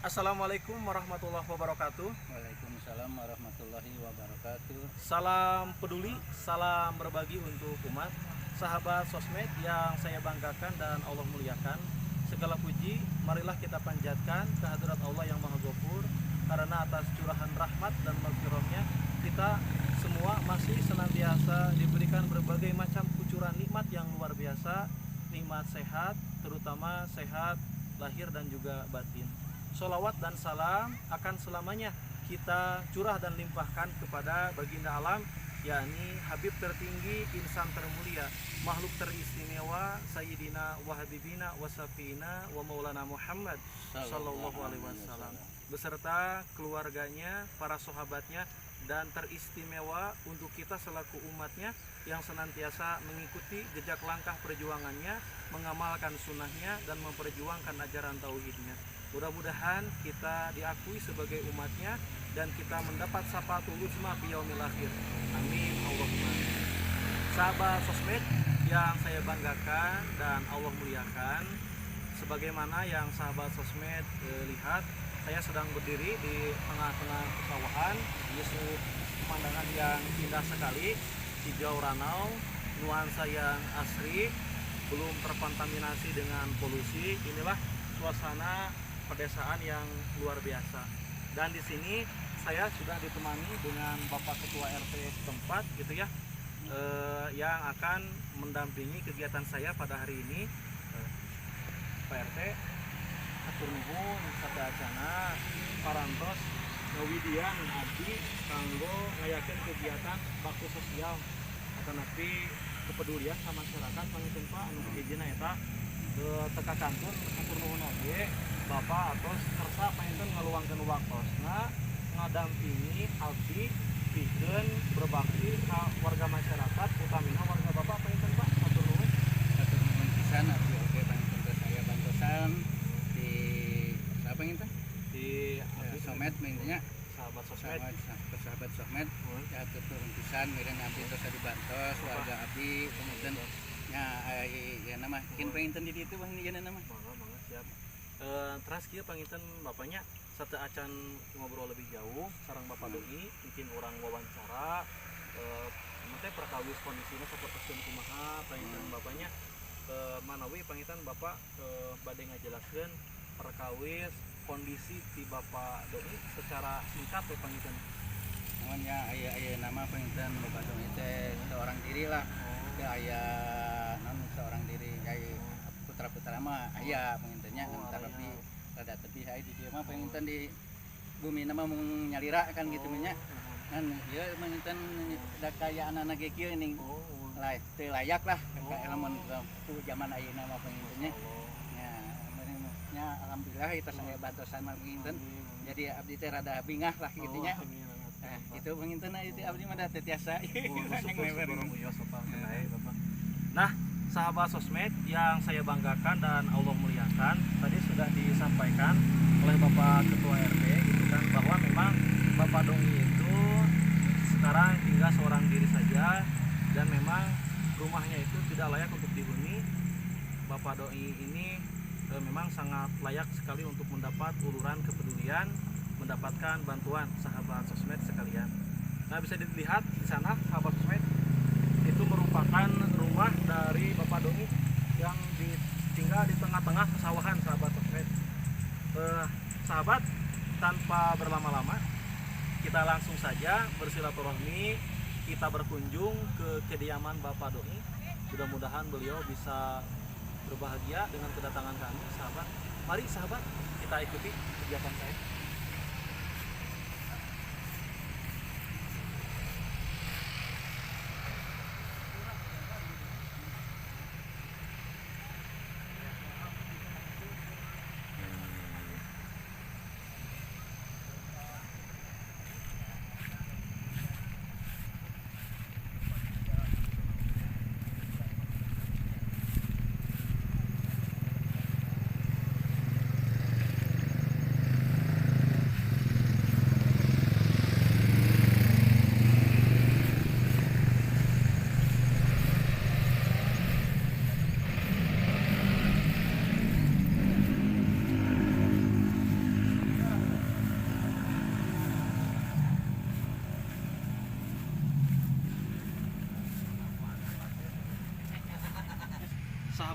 Assalamualaikum warahmatullahi wabarakatuh. Waalaikumsalam warahmatullahi wabarakatuh. Salam peduli, salam berbagi untuk umat. Sahabat sosmed yang saya banggakan dan Allah muliakan, segala puji marilah kita panjatkan kehadirat Allah yang Maha Ghafur, karena atas curahan rahmat dan maghfirahnya kita semua masih senantiasa diberikan berbagai macam kucuran nikmat yang luar biasa, nikmat sehat, terutama sehat lahir dan juga batin. Sholawat dan salam akan selamanya kita curah dan limpahkan kepada baginda alam, yakni Habib tertinggi, insan termulia, makhluk teristimewa, Sayyidina wa Habibina wa Syafiina wa Maulana Muhammad Sallallahu Alaihi Wasallam, beserta keluarganya, para sahabatnya, dan teristimewa untuk kita selaku umatnya yang senantiasa mengikuti jejak langkah perjuangannya, mengamalkan sunnahnya, dan memperjuangkan ajaran tauhidnya. Mudah-mudahan kita diakui sebagai umatnya dan kita mendapat syafatul uzma fi yaumil akhir. Amin Allahumma. Sahabat sosmed yang saya banggakan dan Allah muliakan, sebagaimana yang sahabat sosmed lihat, saya sedang berdiri di tengah-tengah pesawahan, yaitu pemandangan yang indah sekali, hijau ranau, nuansa yang asri, belum terkontaminasi dengan polusi. Inilah suasana pedesaan yang luar biasa. Dan di sini saya sudah ditemani dengan Bapak Ketua RT setempat gitu ya, yang akan mendampingi kegiatan saya pada hari ini. Pak RT, atur nuhun sadayana parantos ngawidian abdi kanggo ngayakeun kegiatan bakti sosial atanapi kepedulian sama masyarakat pangitung Pak anu hijina eta teka kantun atur nuhun oge Bapak atos kersa panginten ngaluangkeun waktosna ngadampingi abdi pikeun berbakti ka warga masyarakat, utamina warga Bapak panginten Pak. Atur nuhun Pisan abdi oge panginten saya bantosan di apa panginten? Di Sosmed mainnya sahabat sosmed. sahabat sosmed ya turun pisan mireun abdi tos dibantos warga abdi kemudian ya nama kin panginten di ditu bang ieu nama. Mangga siap. Terus kieu panginten bapaknya sate acan ngobrol lebih jauh sareng Bapak Doi, mungkin orang wawancara teh perkawis kondisinya sapertoskeun kumaha panginten bapaknya manawi panginten Bapak bade ngajelaskeun perkawis kondisi ti Bapak Doi secara singkat ya panginten. Namanya aya nama panginten Bapak Doi teh seorang diri lah. Teu aya seorang diri aya putra-putra mah aya pangintennya tapi rada tebih aya di dieu mah panginten di bumi nama mung nyalira kan gitu nya. Kan ieu panginten da kaya anak-anak ge kieu ning teu layak lah ka elemen ku zaman ayeuna mah pangintennya. Nya alhamdulillah kita saya bantosan mah panginten. Jadi abdi teh rada bingah lah gitu nya. Nah, itu panginten itu abdi mah da teu tiasa. Nah, sahabat sosmed yang saya banggakan dan Allah muliakan, tadi sudah disampaikan oleh Bapak Ketua RT gitu kan, bahwa memang Bapak Doi itu sekarang tinggal seorang diri saja dan memang rumahnya itu tidak layak untuk dihuni. Bapak Doi ini memang sangat layak sekali untuk mendapat uluran kepedulian, mendapatkan bantuan sahabat sosmed sekalian. Nah, bisa dilihat di sana sahabat sosmed, itu merupakan rumah dari Bapak Doi yang tinggal di tengah-tengah pesawahan sahabat sosmed. Sahabat, tanpa berlama-lama kita langsung saja bersilaturahmi, kita berkunjung ke kediaman Bapak Doi. Mudah-mudahan beliau bisa berbahagia dengan kedatangan kami sahabat. Mari sahabat, kita ikuti kegiatan saya.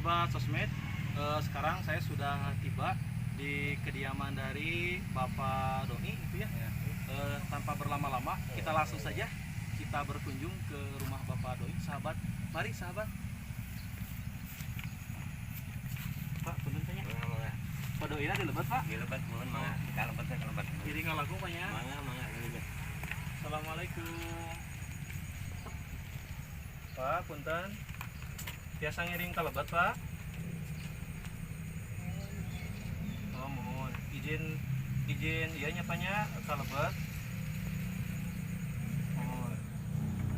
sahabat sosmed, sekarang saya sudah tiba di kediaman dari Bapak Doni itu ya. Tanpa berlama-lama, kita langsung saja kita berkunjung ke rumah Bapak Doi. Sahabat, mari sahabat. Pak, punten tanya. Pak Doi ada lebat Pak? Iya lebat, mohon mangga. Kalebat. Kiri ngalaku Pak ya. Mangga lebat. Assalamualaikum. Pak, punten. Biasa ngiring kalebat Pak? Oh mohon izin iya nyapanya kalebat. Mohon.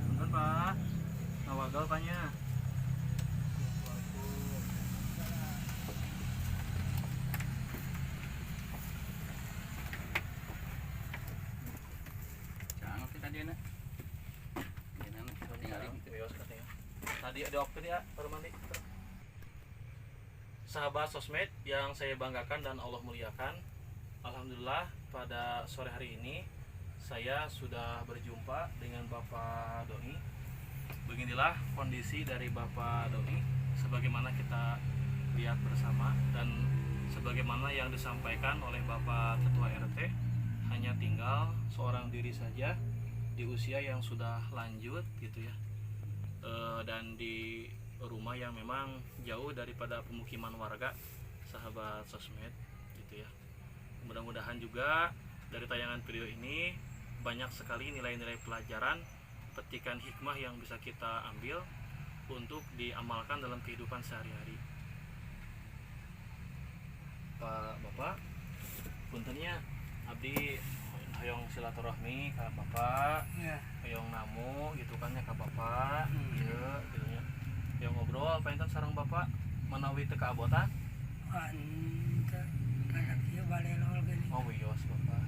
Punten Pak. Ngawagal Paknya. Jangan kita dia nak. Dia nak tinggalin gitu. Bios katanya. Tadi ada waktu ya baru mandi. Sahabat sosmed yang saya banggakan dan Allah muliakan, alhamdulillah pada sore hari ini saya sudah berjumpa dengan Bapak Doi. Beginilah kondisi dari Bapak Doi sebagaimana kita lihat bersama dan sebagaimana yang disampaikan oleh Bapak Ketua RT, hanya tinggal seorang diri saja di usia yang sudah lanjut gitu ya. Dan di rumah yang memang jauh daripada pemukiman warga, sahabat sosmed gitu ya. Mudah-mudahan juga dari tayangan video ini banyak sekali nilai-nilai pelajaran, petikan hikmah yang bisa kita ambil untuk diamalkan dalam kehidupan sehari-hari. Pak Bapak, puntennya abdi hayong silaturahmi ka Bapak, Ya, hayong namu gitu kan ya ka Bapak, iya gitu nya. Yang ngobrol painten sareng Bapak menawi teu kaabotan. anta anak ieu balelol gini. Oh wios Bapak.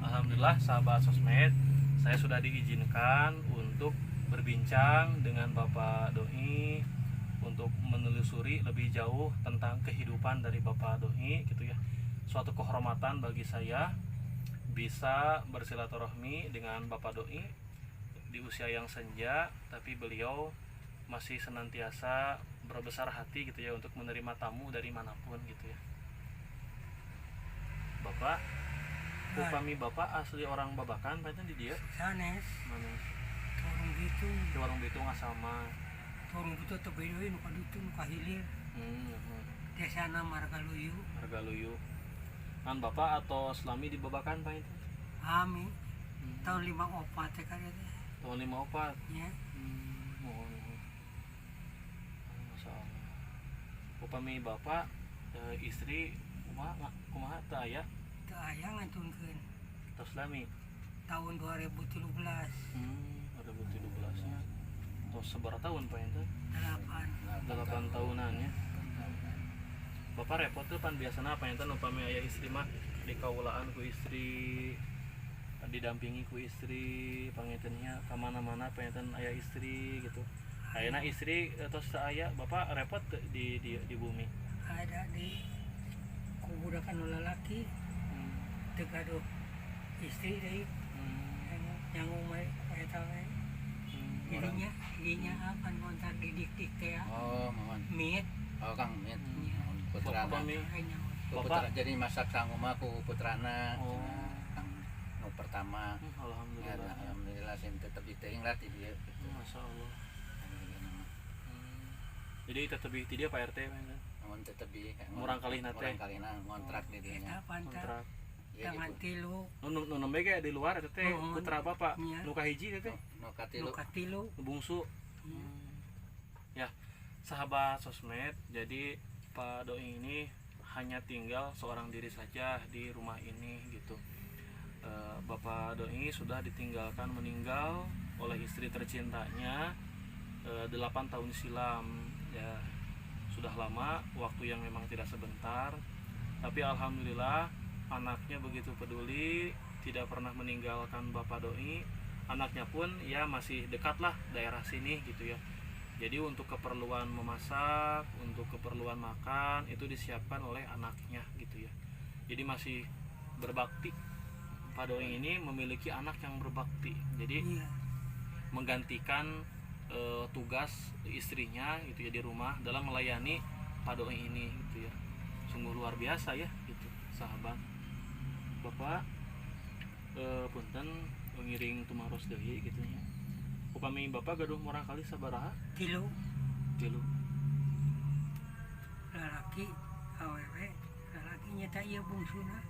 Alhamdulillah sahabat sosmed, saya sudah diizinkan untuk berbincang dengan Bapak Doi untuk menelusuri lebih jauh tentang kehidupan dari Bapak Doi gitu ya. Suatu kehormatan bagi saya bisa bersilaturahmi dengan Bapak Doi di usia yang senja, tapi beliau masih senantiasa berbesar hati gitu ya untuk menerima tamu dari manapun gitu ya. Bapak, upami Bapak asli orang Babakan, pancen di dia Sanes, mana? turun gitu, Di warung Bitung asama. turun gitu tebedoy nu kaditu nu kahilir. Desana Margaluyu, Harga luyu. Kan Bapak atau selami di Babakan pancen? ami tahun 54 teh kada teh. Tahun 54. Ya, Mohon. Masya Allah. Upami Bapak istri kumaha teu aya teu aya ngantunkeun tos lami. tahun 2013, 2017 nya. Tos seberapa tahun Pak ente? 8. 8 tahunan ya. Bapak repot tuh pan biasana apa ente upami aya istri mah dikaulaan ku istri, didampingi ku istri, pangetennya kemana-mana pangetan aya istri gitu. Ayeuna istri tos teu aya, Bapak repot teu di bumi. Ada di kubudakan nu lalaki teu gaduh istri deui yang umay eta we. Didinya apa ngontak didik teh ya. Oh, mohon. Mit Oh, Kang, Mit. Iya. Mohon putrana. Upami Putra jadi masak sang omah ku putrana. Oh. Kang nu pertama. Ya, Alhamdulillah. alhamdulillah sim tetep diteuing lah ti dieu. Masya Allah. Jadi tetep di dia Pak RT painten. Mohon tetep di Murang kalihna teh. Murang kalihna ngontrak di dieu nya. eta pantas Kontrak. Ieu tangan tilu Nu nembe ge di luar eta teh Oh, putra Bapak. iya. Nu kahiji teh nu katilu. nu katilu. nu bungsu. Ya, sahabat sosmed, jadi Pak Doi ini hanya tinggal seorang diri saja di rumah ini gitu. Bapak Doi sudah ditinggalkan meninggal oleh istri tercintanya 8 tahun silam ya. Sudah lama, waktu yang memang tidak sebentar, tapi alhamdulillah anaknya begitu peduli, tidak pernah meninggalkan Bapak Doi. Anaknya pun ya masih dekat lah daerah sini gitu ya. Jadi untuk keperluan memasak, untuk keperluan makan itu disiapkan oleh anaknya gitu ya. Jadi masih berbakti. Pak Doi ini memiliki anak yang berbakti. Jadi Iya, menggantikan tugas istrinya gitu ya di rumah dalam melayani Pak Doi ini gitu ya. Sungguh luar biasa ya gitu sahabat. Bapak punten ngiring tumaros deui gitu nya. Upami Bapak gaduh murang kali sabaraha? 3 Tilu. lalaki awewe lalaki nyata ieu bungsuna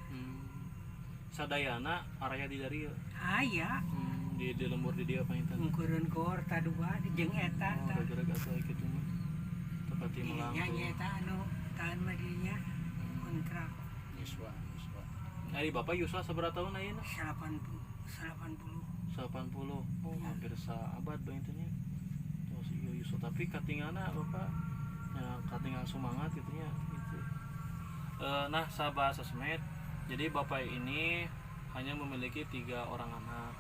Sadayana araya di dari aya di lembur di dia painten. ngeukeurun gor tadua di jeung eta Oh, gara-gara asa kitu mah. Tepati nya melangkung. nyata anu tahan mah dinya kontrak Yuswa. Ari Bapak Yuswa sabaraha tahun ayeuna? 80 80. Oh, hampir saabad bae teh nya. Terus ieu Yuswa tapi katinggalna Bapak ya katinggal semangat gitu nya gitu. Nah, sahabat sosmed. Jadi Bapak ini hanya memiliki 3 orang anak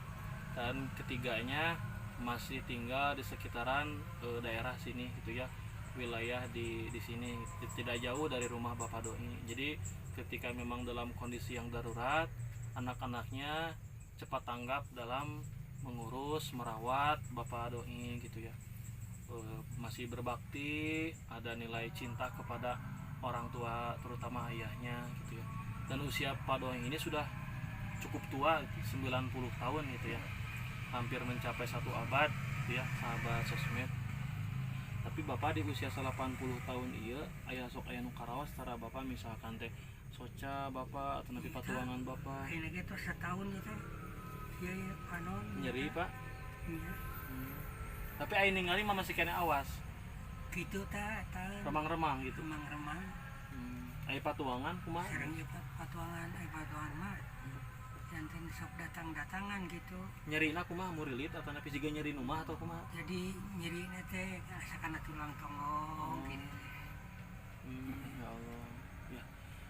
dan ketiganya masih tinggal di sekitaran daerah sini gitu ya, wilayah di sini tidak jauh dari rumah Bapak Doi. Jadi ketika memang dalam kondisi yang darurat, anak-anaknya cepat tanggap dalam mengurus merawat Bapak Doi gitu ya. Masih berbakti, ada nilai cinta kepada orang tua terutama ayahnya gitu ya. Dan usia Pak Doi ini sudah cukup tua, 90 tahun gitu ya, hampir mencapai 1 abad gitu ya sahabat sosmed. Tapi Bapak di usia 80 tahun iya aya sok aya nu karaos tara Bapak misalkan teh soca Bapak atau nanti patuangan Bapak ayeuna ge tos setahun itu ieu panon nyeri Pak. nya Tapi aya ningali mah masih kena awas kitu tah tahan remang-remang gitu. remang-remang Aya patuangan kumaha? sareng ieu patuangan patuangan mah janten sok datang-datangan gitu Nyerina kumaha murilit atau napi siga nyeri nu mah atau kumaha? jadi nyeri teh asakana tulang tongong gitu. Ya Allah. Ya.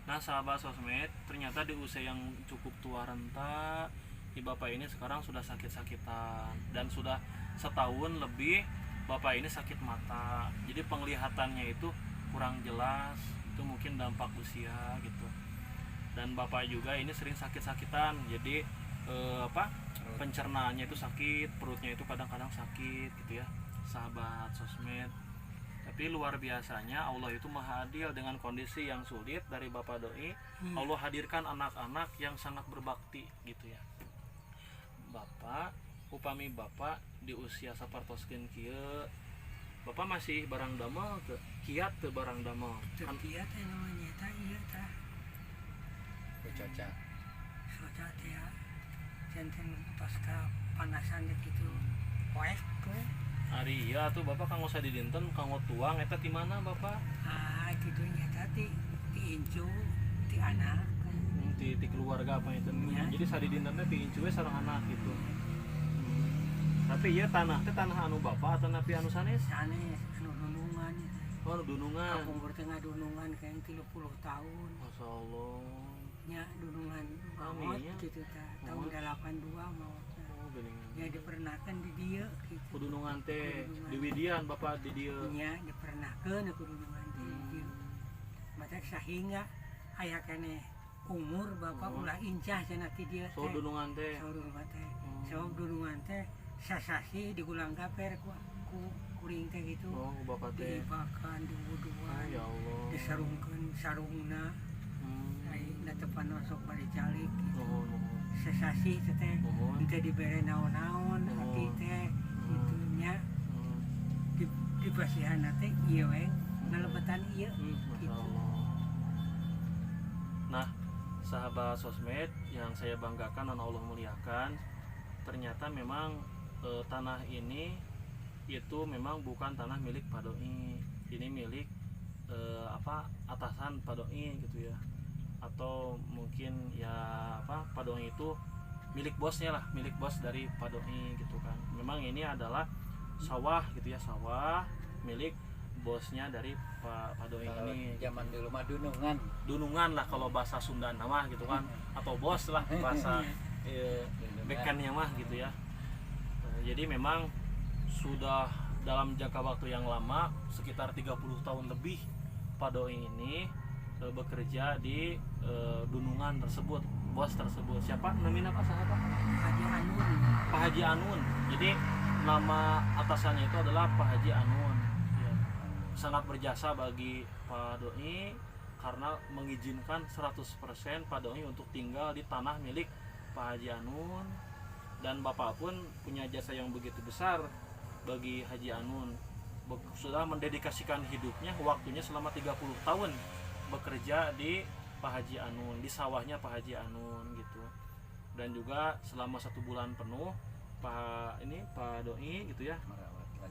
Nah, sahabat sosmed, ternyata di usia yang cukup tua renta, si Bapak ini sekarang sudah sakit-sakitan dan sudah setahun lebih Bapak ini sakit mata. Jadi penglihatannya itu kurang jelas. Itu mungkin dampak usia gitu. Dan Bapak juga ini sering sakit-sakitan. Jadi pencernaannya itu sakit, perutnya itu kadang-kadang sakit gitu ya. Sahabat sosmed. Tapi luar biasanya Allah itu maha adil dengan kondisi yang sulit dari Bapak Doi. Allah hadirkan anak-anak yang sangat berbakti gitu ya. Bapak, upami Bapak di usia sapartoskeun kieu, Bapak masih barang damel ke kiat ke barang damel. Terkiat teh namanya tah ieu tah Cuaca. soca teh ya janten pasca panasan gitu poek tuh Ari ya tuh Bapak kanggo sadidinten kanggo tuang eta di mana Bapak? gitu nyata ti incu ti anak Di keluarga apa itu. Ya. Jadi sadidinten teh diincu we sareng anak gitu. Tapi ieu tanah teh tanah anu Bapak atau napi anu sanes? sanes anu dunungan Oh, anu dunungan. umur tengah dunungan kayak 30 tahun Masyaallah. nya dunungan Amin, maut ya. gitu tah tahun Maut. 82 maut Oh, geuningan. ya dipernakan di dia gitu Kudunungan teh Kudunungan. di Widian Bapak di dieu. nya dipernakan aku dunungan di dia mata sehingga aya kene umur bapak ulah incah cenah ti dia So dunungan teh. saur dunungan teh sabab dunungan teh sasasi digulang gaper ku kuring teh gitu Oh, Bapak teh. diibakan Oh, diwuduan ya Allah. disarungkeun sarungna ai datepan sok bari calik gitu Oh, sesasi teh teh Nuhun. teu dibere naon-naon hati teh gitu nya di basihan teh ieu we ngalebetan ieu Masya Allah. Nah, sahabat sosmed yang saya banggakan dan Allah muliakan, ternyata memang tanah ini itu memang bukan tanah milik Pak Doi. Ini milik atasan Pak Doi gitu ya. Atau mungkin ya Pak Doi itu milik bosnya lah, milik bos dari Pak Doi gitu kan. Memang ini adalah sawah gitu ya, sawah milik bosnya dari Pak Doi Kalau ini. zaman dulu mah dunungan. Dunungan lah kalau bahasa Sunda nama gitu kan, atau bos lah bahasa bekannya mah gitu ya. Jadi memang sudah dalam jangka waktu yang lama, sekitar 30 tahun lebih Pak Doi ini bekerja di dunungan tersebut, bos tersebut. Siapa namanya Pak sahabat? Haji Anun Pak Haji Anun. Jadi nama atasannya itu adalah Pak Haji Anun ya. Sangat berjasa bagi Pak Doi karena mengizinkan 100% Pak Doi untuk tinggal di tanah milik Pak Haji Anun, dan Bapak pun punya jasa yang begitu besar bagi Haji Anun. Sudah mendedikasikan hidupnya, waktunya selama 30 tahun bekerja di Pak Haji Anun, di sawahnya Pak Haji Anun gitu. Dan juga selama 1 bulan penuh Pak Doi gitu ya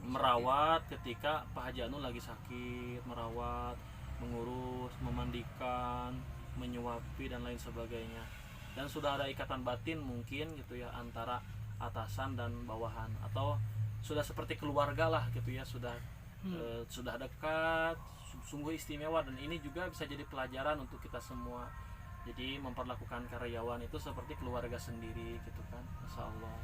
merawat ketika Pak Haji Anun lagi sakit, merawat, mengurus, memandikan, menyuapi dan lain sebagainya. Dan sudah ada ikatan batin mungkin gitu ya antara atasan dan bawahan, atau sudah seperti keluarga lah gitu ya, sudah dekat, sungguh istimewa. Dan ini juga bisa jadi pelajaran untuk kita semua. Jadi memperlakukan karyawan itu seperti keluarga sendiri gitu kan, Masya Allah.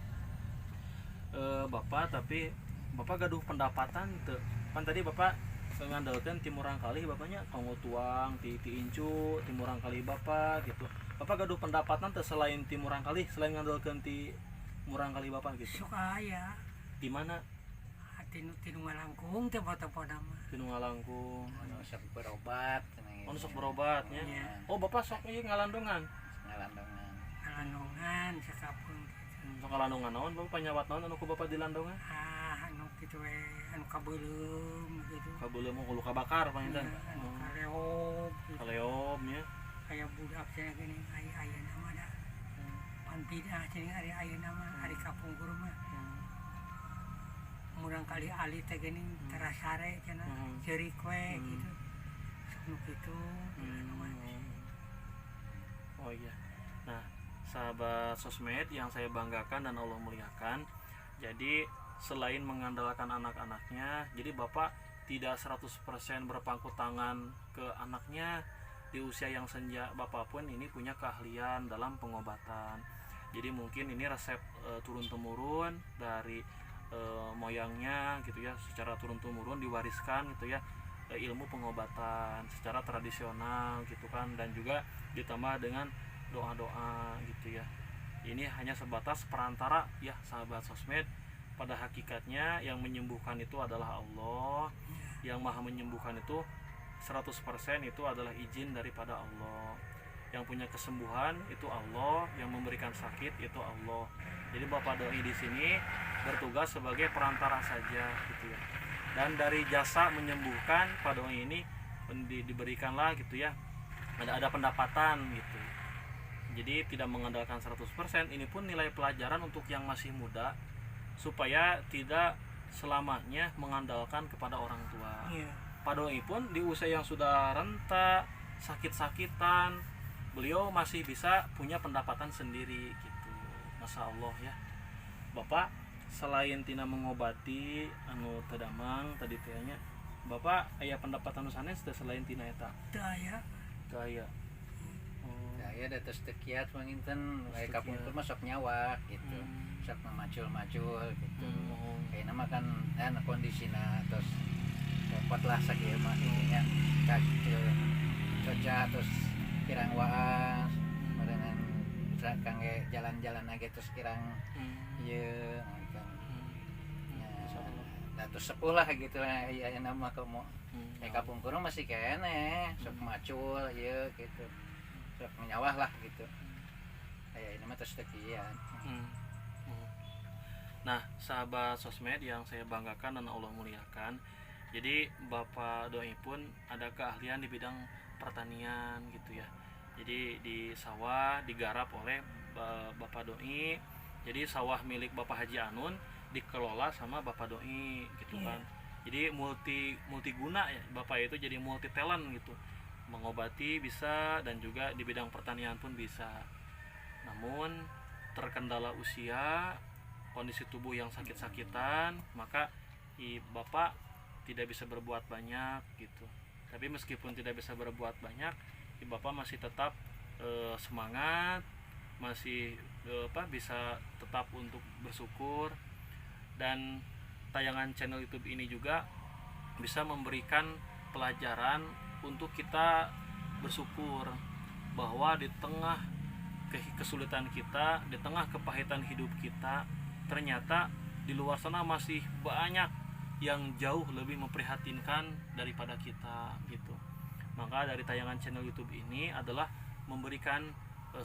Bapak, tapi Bapak gaduh pendapatan tuh kan tadi Bapak ngandalkan timurang kali bapaknya kanggo tuang ti incu timurang kali Bapak gitu. Bapak gaduh pendapatan tuh selain timurang kali, selain ngandalkan ti murang kali Bapak gitu. Sok aya Di mana? tinu ngalangkung teh foto-foto nama. Tinu Ngalangkung. anu sok berobat Ono sok berobatnya. Iya. Oh, Bapak sok ieu ngalandongan. ngalandongan Ngalandongan sakapun gitu. Sok ngalandongan naon Bapak nyawat naon anu ku Bapak dilandongan? Anu kitu we anu kabeulem gitu. Kabeuleuh mah luka bakar panginten. Anu kaleob gitu. Kaleom nya. Kayak budak cenah gini aya nama da. Panpidah cenah aya nama hari kapungkur mah. Murang kali ali teh gini terasare cenah ceurik we gitu. Sok nu kitu. Oh iya. Nah, sahabat sosmed yang saya banggakan dan Allah muliakan. Jadi selain mengandalkan anak-anaknya, jadi Bapak tidak 100% berpangku tangan ke anaknya. Di usia yang senja Bapak pun ini punya keahlian dalam pengobatan. Jadi mungkin ini resep turun-temurun dari moyangnya gitu ya, secara turun-temurun diwariskan gitu ya, ilmu pengobatan secara tradisional gitu kan, dan juga ditambah dengan doa-doa gitu ya. Ini hanya sebatas perantara ya sahabat sosmed. Pada hakikatnya yang menyembuhkan itu adalah Allah. Yang maha menyembuhkan itu 100% itu adalah izin daripada Allah. Yang punya kesembuhan itu Allah, yang memberikan sakit itu Allah. Jadi Bapak Doi di sini bertugas sebagai perantara saja gitu ya. Dan dari jasa menyembuhkan Pak Doi ini diberikanlah gitu ya, ada pendapatan gitu. Jadi tidak mengandalkan 100%. Ini pun nilai pelajaran untuk yang masih muda, supaya tidak selamanya mengandalkan kepada orang tua. Iya. Pak Doi pun di usia yang sudah renta, sakit-sakitan, beliau masih bisa punya pendapatan sendiri gitu. Masya Allah ya. Bapak selain tina mengobati anu tadamang tadi tehnya, Bapak aya pendapatan sanes teh selain tina eta? Teu aya. Kaya. ya ada terus tekiat manginten kayak kapungkur mah sok nyawa gitu, sok memacul-macul gitu. Kayak nama kan kondisinya terus dapat lah sakieu mah intinya kacil cuaca terus kirang waas merenang kangge jalan-jalan aja terus kirang ieu kan. Nah terus sepuh lah gitu lah ya nama kamu kapungkur masih kene sok macul ieu gitu. Sok menyawah lah gitu. Kayak ini mah terus tekian. Nah, sahabat sosmed yang saya banggakan dan Allah muliakan, jadi Bapak Doi pun ada keahlian di bidang pertanian gitu ya. Jadi di sawah digarap oleh Bapak Doi. Jadi sawah milik Bapak Haji Anun dikelola sama Bapak Doi gitu kan. Jadi multiguna ya, Bapak itu jadi multi talent gitu. Mengobati bisa dan juga di bidang pertanian pun bisa. Namun terkendala usia, kondisi tubuh yang sakit-sakitan, maka Bapak tidak bisa berbuat banyak gitu. Tapi meskipun tidak bisa berbuat banyak, Bapak masih tetap semangat, masih bisa tetap untuk bersyukur, dan tayangan channel YouTube ini juga bisa memberikan pelajaran untuk kita bersyukur bahwa di tengah kesulitan kita, di tengah kepahitan hidup kita, ternyata di luar sana masih banyak yang jauh lebih memprihatinkan daripada kita gitu. Maka dari tayangan channel YouTube ini adalah memberikan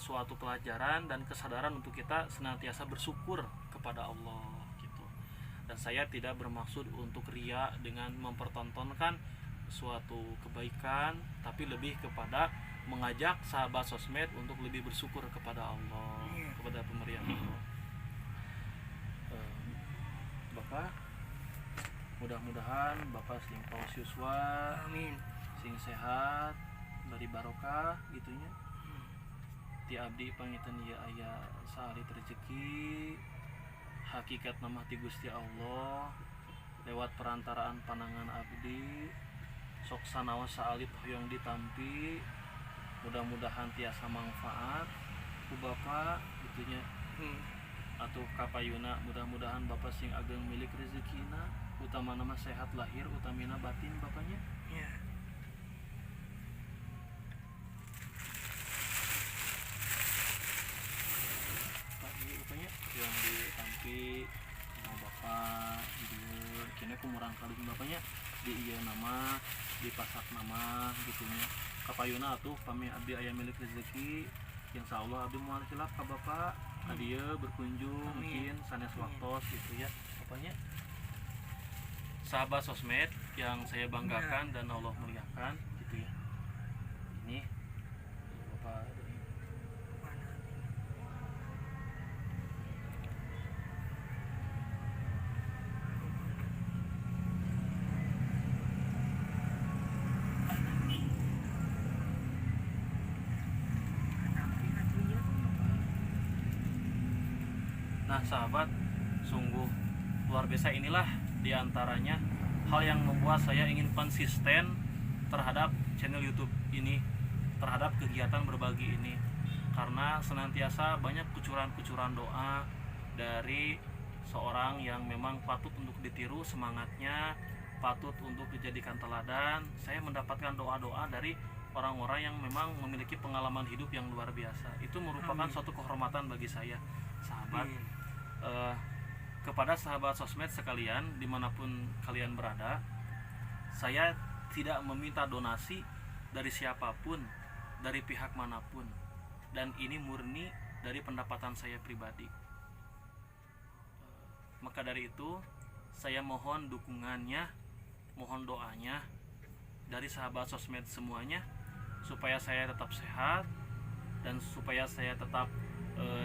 suatu pelajaran dan kesadaran untuk kita senantiasa bersyukur kepada Allah gitu. Dan saya tidak bermaksud untuk ria dengan mempertontonkan suatu kebaikan, tapi lebih kepada mengajak sahabat sosmed untuk lebih bersyukur kepada Allah, kepada pemberian Allah. Bapak, mudah-mudahan Bapak sing paus yuswa, Amin. sing sehat, bari barokah gitunya. Ti abdi pangitan ieu aya saalit rezeki, hakikat nama ti Gusti Allah lewat perantaraan panangan abdi, sok sanaos saalit hoyong ditampi, mudah-mudahan tiasa manfaat ku Bapak gitunya. Atuh kapayuna mudah-mudahan Bapak sing ageng milik rezekina, utama nama sehat lahir, utamina batin Bapaknya. Ya. Pak ini upanya yang ditampi sama Bapak di kini kumurang kali Bapaknya di iya nama, di pasak nama gitunya. Kapayuna atuh pami abdi aya milik rezeki, insyaallah abdi moal hilap ka Bapak dia berkunjung. Amin. Mungkin sanes waktos gitu ya Bapaknya. Sahabat sosmed yang saya banggakan dan Allah muliakan gitu ya. Ini Bapak Nah sahabat, sungguh luar biasa, inilah diantaranya hal yang membuat saya ingin konsisten terhadap channel YouTube ini, terhadap kegiatan berbagi ini, karena senantiasa banyak kucuran-kucuran doa dari seorang yang memang patut untuk ditiru semangatnya, patut untuk dijadikan teladan. Saya mendapatkan doa-doa dari orang-orang yang memang memiliki pengalaman hidup yang luar biasa. Itu merupakan suatu kehormatan bagi saya, sahabat. Kepada sahabat sosmed sekalian dimanapun kalian berada, saya tidak meminta donasi dari siapapun, dari pihak manapun, dan ini murni dari pendapatan saya pribadi. Maka dari itu saya mohon dukungannya, mohon doanya dari sahabat sosmed semuanya, supaya saya tetap sehat dan supaya saya tetap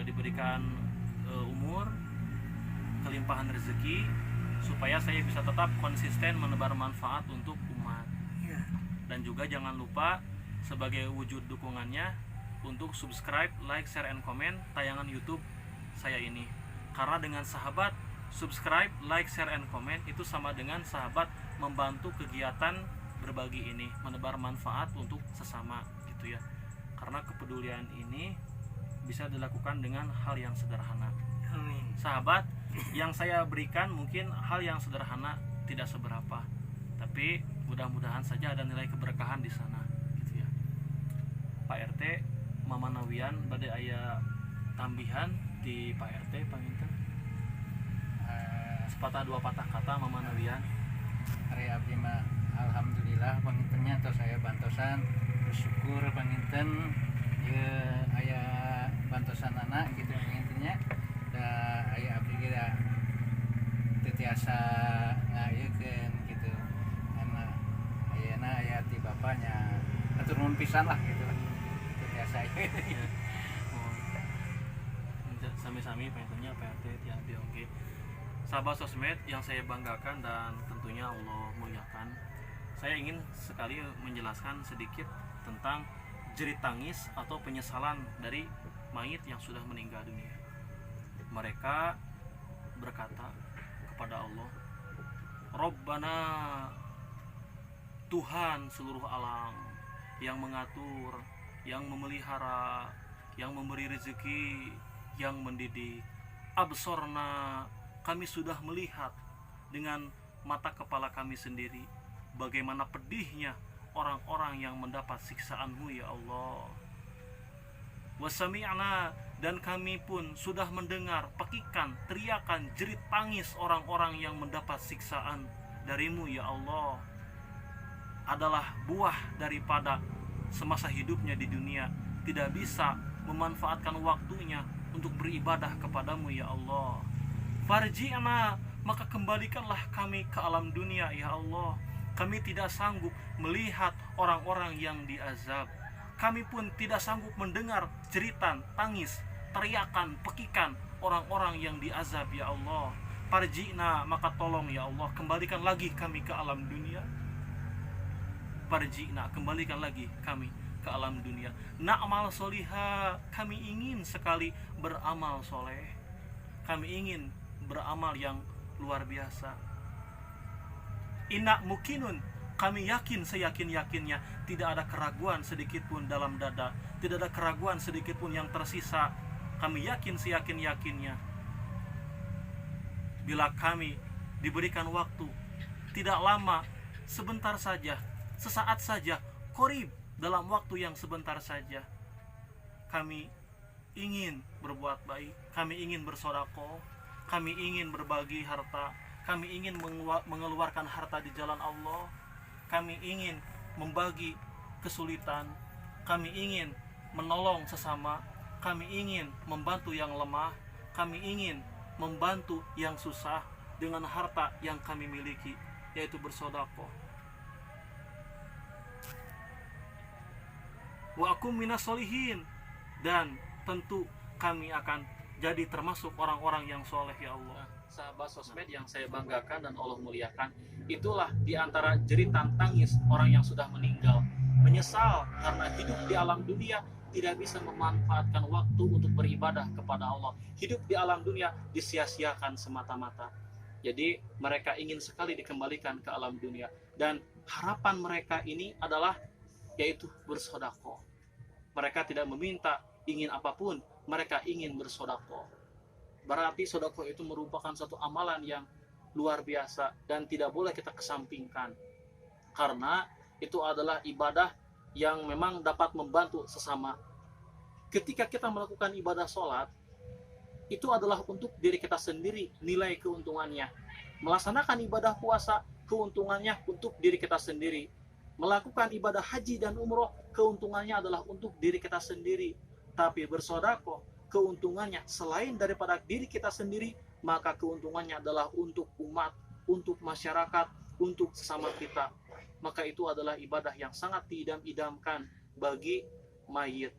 diberikan umur, kelimpahan rezeki, supaya saya bisa tetap konsisten menebar manfaat untuk umat. Dan juga jangan lupa sebagai wujud dukungannya untuk subscribe, like, share, and comment tayangan YouTube saya ini. Karena dengan sahabat subscribe, like, share, and comment itu sama dengan sahabat membantu kegiatan berbagi ini, menebar manfaat untuk sesama gitu ya. Karena kepedulian ini bisa dilakukan dengan hal yang sederhana. Amin. Sahabat, yang saya berikan mungkin hal yang sederhana, tidak seberapa, tapi mudah-mudahan saja ada nilai keberkahan di sana gitu ya. Pak RT Mama Nawian badai aya tambihan di Pak RT panginten sepatah dua patah kata Mama Nawian. Hari abdi mah alhamdulillah pangintennya atau saya bantosan bersyukur panginten ya aya bantosan anak gitu pangintennya da aya abdi geura teu tiasa ngaeukeun gitu karena ayeuna aya ti bapaknya atur nuhun pisan lah gitu teu tiasa Sami-sami pangintennya Pak RT ti abdi oge. Sahabat sosmed yang saya banggakan dan tentunya Allah muliakan, saya ingin sekali menjelaskan sedikit tentang jerit tangis atau penyesalan dari mayit yang sudah meninggal dunia. Mereka berkata kepada Allah, Rabbana, Tuhan seluruh alam yang mengatur, yang memelihara, yang memberi rezeki, yang mendidik, absorna, kami sudah melihat dengan mata kepala kami sendiri bagaimana pedihnya orang-orang yang mendapat siksaan-Mu ya Allah. Wasami'na, dan kami pun sudah mendengar pekikan, teriakan, jerit tangis orang-orang yang mendapat siksaan darimu ya Allah. Adalah buah daripada semasa hidupnya di dunia tidak bisa memanfaatkan waktunya untuk beribadah kepadamu ya Allah. Farji'na, maka kembalikanlah kami ke alam dunia ya Allah. Kami tidak sanggup melihat orang-orang yang diazab. Kami pun tidak sanggup mendengar jeritan, tangis, teriakan, pekikan orang-orang yang diazab ya Allah. Farji'na, maka tolong ya Allah, kembalikan lagi kami ke alam dunia. Farji'na, kembalikan lagi kami ke alam dunia. Na'mal soliha, kami ingin sekali beramal soleh. Kami ingin beramal yang luar biasa. Inna mukinun, kami yakin seyakin-yakinnya, tidak ada keraguan sedikit pun dalam dada, tidak ada keraguan sedikit pun yang tersisa. Kami yakin seyakin-yakinnya. Bila kami diberikan waktu, tidak lama, sebentar saja, sesaat saja, qorib, dalam waktu yang sebentar saja, kami ingin berbuat baik, kami ingin bersedekah, kami ingin berbagi harta, kami ingin mengeluarkan harta di jalan Allah, kami ingin membagi kesulitan, kami ingin menolong sesama, kami ingin membantu yang lemah, kami ingin membantu yang susah dengan harta yang kami miliki, yaitu bersedekah. Wa akum minas solihin, dan tentu kami akan jadi termasuk orang-orang yang soleh ya Allah. Sahabat sosmed yang saya banggakan dan Allah muliakan, itulah diantara jeritan tangis orang yang sudah meninggal, menyesal karena hidup di alam dunia tidak bisa memanfaatkan waktu untuk beribadah kepada Allah. Hidup di alam dunia disia-siakan semata-mata. Jadi mereka ingin sekali dikembalikan ke alam dunia, dan harapan mereka ini adalah yaitu bersedekah. Mereka tidak meminta ingin apapun, mereka ingin bersedekah. Berarti sedekah itu merupakan satu amalan yang luar biasa dan tidak boleh kita kesampingkan, karena itu adalah ibadah yang memang dapat membantu sesama. Ketika kita melakukan ibadah sholat, itu adalah untuk diri kita sendiri, nilai keuntungannya. Melaksanakan ibadah puasa, keuntungannya untuk diri kita sendiri. Melakukan ibadah haji dan umroh, keuntungannya adalah untuk diri kita sendiri. Tapi bersedekah, keuntungannya selain daripada diri kita sendiri, maka keuntungannya adalah untuk umat, untuk masyarakat, untuk sesama kita. Maka itu adalah ibadah yang sangat diidam-idamkan bagi mayit.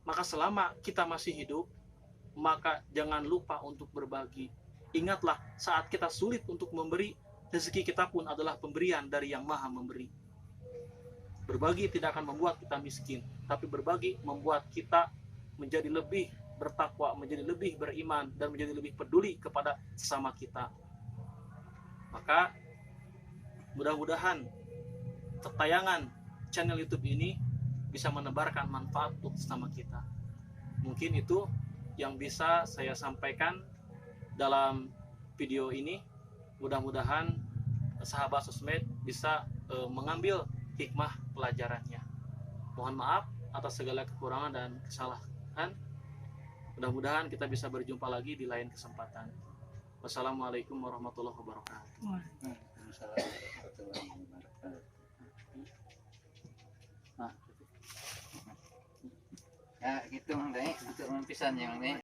Maka selama kita masih hidup, maka jangan lupa untuk berbagi. Ingatlah, saat kita sulit untuk memberi, rezeki kita pun adalah pemberian dari Yang Maha Memberi. Berbagi tidak akan membuat kita miskin, tapi berbagi membuat kita menjadi lebih bertakwa, menjadi lebih beriman, dan menjadi lebih peduli kepada sesama kita. Maka mudah-mudahan tayangan channel YouTube ini bisa menebarkan manfaat untuk sesama kita. Mungkin itu yang bisa saya sampaikan dalam video ini. Mudah-mudahan sahabat sosmed bisa mengambil hikmah pelajarannya. Mohon maaf atas segala kekurangan dan kesalahan. Mudah-mudahan kita bisa berjumpa lagi di lain kesempatan. Wassalamualaikum warahmatullahi wabarakatuh. Ya gitu Mang Dai, untuk pisan ya Mang Dai.